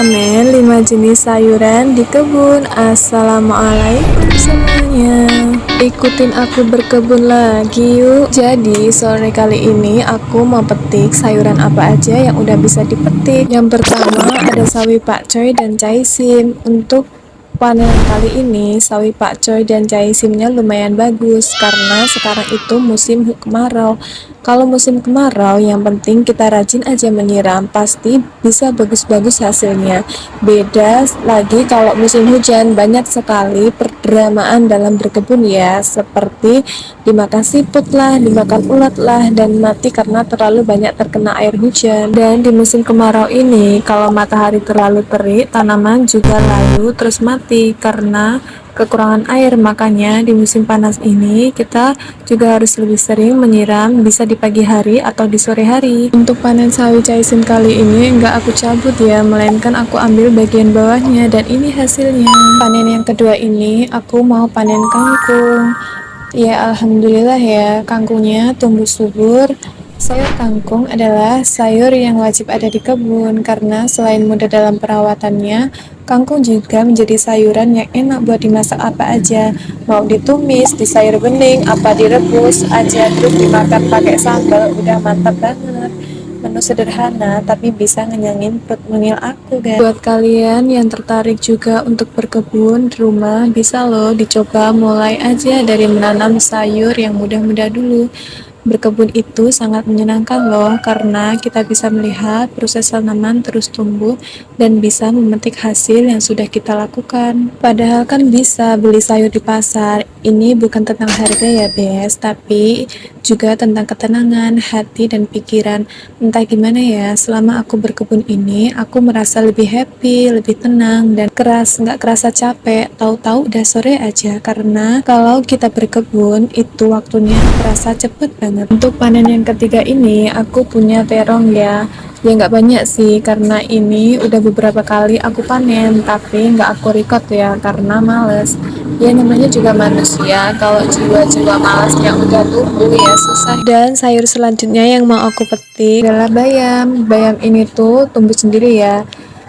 panen 5 jenis sayuran di kebun. Assalamualaikum semuanya. Ikutin aku berkebun lagi yuk. Jadi sore kali ini aku mau petik sayuran apa aja yang udah bisa dipetik. Yang pertama ada sawi pakcoy dan caisim. Untuk panen kali ini sawi pakcoy dan caisimnya lumayan bagus karena sekarang itu musim kemarau. Kalau musim kemarau, yang penting kita rajin aja menyiram, pasti bisa bagus-bagus hasilnya. Beda lagi kalau musim hujan, banyak sekali perdramaan dalam berkebun ya, seperti dimakan siput lah, dimakan ulat lah, dan mati karena terlalu banyak terkena air hujan. Dan di musim kemarau ini, kalau matahari terlalu terik, tanaman juga layu terus mati karena kekurangan air. Makanya di musim panas ini kita juga harus lebih sering menyiram, bisa di pagi hari atau di sore hari. Untuk panen sawi caisim kali ini enggak aku cabut ya, melainkan aku ambil bagian bawahnya, dan ini hasilnya. Panen yang kedua ini aku mau panen kangkung. Ya alhamdulillah ya, kangkungnya tumbuh subur. Sayur kangkung adalah sayur yang wajib ada di kebun karena selain mudah dalam perawatannya, kangkung juga menjadi sayuran yang enak buat dimasak apa aja. Mau ditumis, di sayur bening, apa direbus aja, terus dimakan pakai sambal, udah mantap banget. Menu sederhana tapi bisa ngenyangin perut mungil aku guys. Buat kalian yang tertarik juga untuk berkebun di rumah, bisa loh dicoba mulai aja dari menanam sayur yang mudah-mudah dulu. Berkebun itu sangat menyenangkan loh, karena kita bisa melihat proses tanaman terus tumbuh dan bisa memetik hasil yang sudah kita lakukan. Padahal kan bisa beli sayur di pasar. Ini bukan tentang harga ya Bes, tapi juga tentang ketenangan hati dan pikiran. Entah gimana ya, selama aku berkebun ini, aku merasa lebih happy, lebih tenang, dan nggak kerasa capek. Tahu-tahu udah sore aja, karena kalau kita berkebun itu waktunya terasa cepet banget. Untuk panen yang ketiga ini, aku punya terong ya. Ya nggak banyak sih, karena ini udah beberapa kali aku panen, tapi nggak aku record ya, karena males. Ya namanya juga manusia, kalau jiwa-jiwa malasnya udah tumbuh ya susah. Dan sayur selanjutnya yang mau aku petik adalah bayam. Bayam ini tuh tumbuh sendiri ya,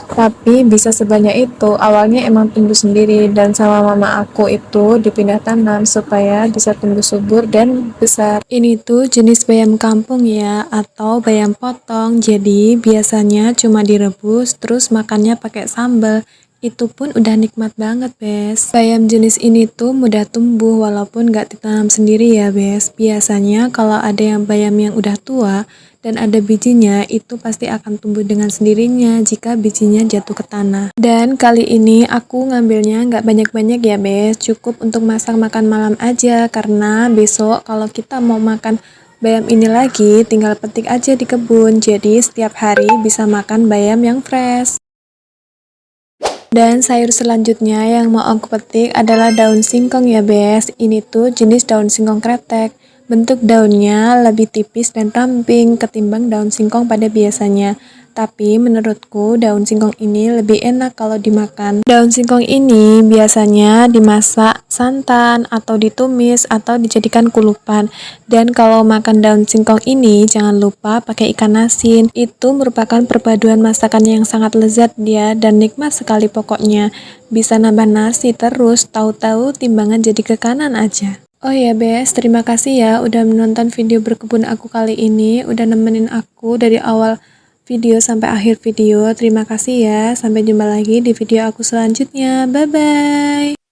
tapi bisa sebanyak itu. Awalnya emang tumbuh sendiri, dan sama mama aku itu dipindah tanam supaya bisa tumbuh subur dan besar. Ini tuh jenis bayam kampung ya, atau bayam potong. Jadi biasanya cuma direbus terus makannya pakai sambal. Itu pun udah nikmat banget Bes. Bayam jenis ini tuh mudah tumbuh walaupun gak ditanam sendiri ya Bes. Biasanya kalau ada yang bayam yang udah tua dan ada bijinya, itu pasti akan tumbuh dengan sendirinya jika bijinya jatuh ke tanah. Dan kali ini aku ngambilnya nggak banyak-banyak ya Bes, cukup untuk masak makan malam aja, karena besok kalau kita mau makan bayam ini lagi tinggal petik aja di kebun, jadi setiap hari bisa makan bayam yang fresh. Dan sayur selanjutnya yang mau aku petik adalah daun singkong ya Bes. Ini tuh jenis daun singkong kretek. Bentuk daunnya lebih tipis dan ramping ketimbang daun singkong pada biasanya. Tapi menurutku daun singkong ini lebih enak kalau dimakan. Daun singkong ini biasanya dimasak santan atau ditumis atau dijadikan kulupan. Dan kalau makan daun singkong ini jangan lupa pakai ikan asin. Itu merupakan perpaduan masakan yang sangat lezat dia dan nikmat sekali pokoknya. Bisa nambah nasi terus, tahu-tahu timbangan jadi ke kanan aja. Oh ya Bes, terima kasih ya udah menonton video berkebun aku kali ini, udah nemenin aku dari awal video sampai akhir video. Terima kasih ya, sampai jumpa lagi di video aku selanjutnya. Bye bye.